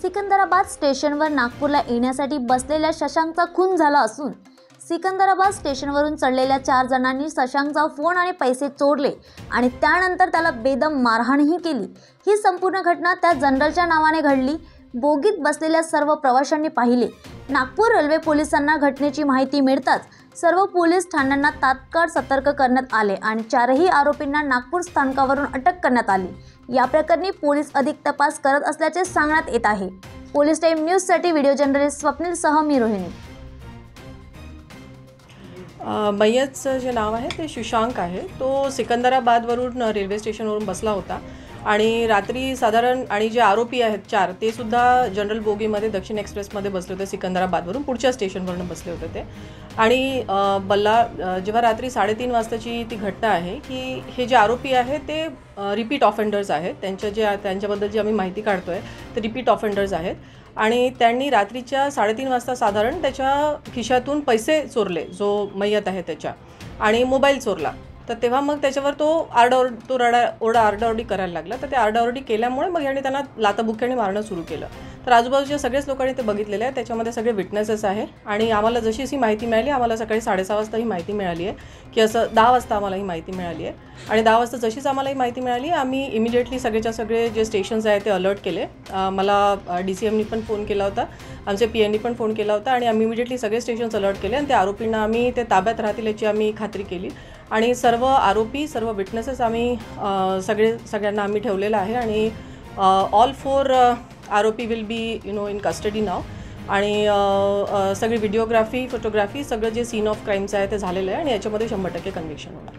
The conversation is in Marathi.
सिकंदराबाद स्टेशनवर नागपूरला येण्यासाठी बसलेल्या शशांकचा खून झाला असून सिकंदराबाद स्टेशनवरून चढलेल्या 4 जणांनी शशांकचा फोन आणि पैसे चोरले आणि त्यानंतर त्याला बेदम मारहाणही केली। ही संपूर्ण घटना त्या जनरलच्या नावाने घडली। बोगीत बसलेल्या सर्व प्रवाशांनी पाहिले। नागपूर रेल्वे पोलिसांना घटनेची माहिती मिळताच सर्व पोलीस ठाण्यांना तात्काळ सतर्क करण्यात आले आणि 4ही आरोपींना नागपूर स्थानकावरून अटक करण्यात आली। या प्रकरणी पोलीस अधिक तपास करत असल्याचे सांगण्यात येत आहे। पोलीस टाइम न्यूजसाठी व्हिडिओ जर्नलिस्ट स्वप्नीलसह मी रोहिणी। मय्यतचं जे नाव आहे ते शशांक आहे। तो सिकंदराबादवरून रेल्वे स्टेशनवरून बसला होता आणि रात्री साधारण आणि जे आरोपी आहेत 4 ते सुद्धा जनरल बोगीमध्ये दक्षिण एक्सप्रेसमध्ये बसले होते। सिकंदराबादवरून पुढच्या स्टेशनवरून बसले होते ते आणि जेव्हा रात्री 3:30 वाजताची ती घटना आहे की हे जे आरोपी आहेत ते रिपीट ऑफेंडर्स आहेत। त्यांच्याबद्दल जी आम्ही माहिती काढतोय ते रिपीट ऑफेंडर्स आहेत आणि त्यांनी रात्रीच्या 3:30 वाजता साधारण त्याच्या खिशातून पैसे चोरले, जो मय्यत आहे त्याच्या, आणि मोबाईल चोरला। तर तेव्हा मग त्याच्यावर तो आरडाओरडी करायला लागला। तर ते आरडाओरडी केल्यामुळे मग याने त्यांना लाथाबुक्क्याने मारणं सुरू केलं। तर आजूबाजूच्या सगळेच लोकांनी ते बघितलेलं आहे। त्याच्यामध्ये सगळे विटनेसेस आहे आणि आम्हाला जशी ही माहिती मिळाली, आम्हाला सकाळी 6:30 वाजता ही माहिती मिळाली आहे की असं 10 वाजता आम्हाला ही माहिती मिळाली आहे आणि 10 वाजता जशीच आम्हाला ही माहिती मिळाली आम्ही इमिडिएटली सगळेच्या सगळे जे स्टेशन्स आहेत ते अलर्ट केले। मला DCMनी पण फोन केला होता, आमचे PNनी पण फोन केला होता आणि आम्ही इमिडिएटली सगळे स्टेशन्स अलर्ट केले आणि त्या आरोपींना आम्ही ते ताब्यात राहतील याची आम्ही खात्री केली आणि सर्व आरोपी सर्व विटनेसेस आम्ही सगळ्यांना आम्ही ठेवलेलं आहे आणि ऑल 4 आरोपी विल बी इन कस्टडी नाव आणि सगळी व्हिडिओग्राफी फोटोग्राफी सगळं जे सीन ऑफ क्राईम्स आहे ते झालेलं आहे आणि याच्यामध्ये 100% कन्व्हिक्शन होणार।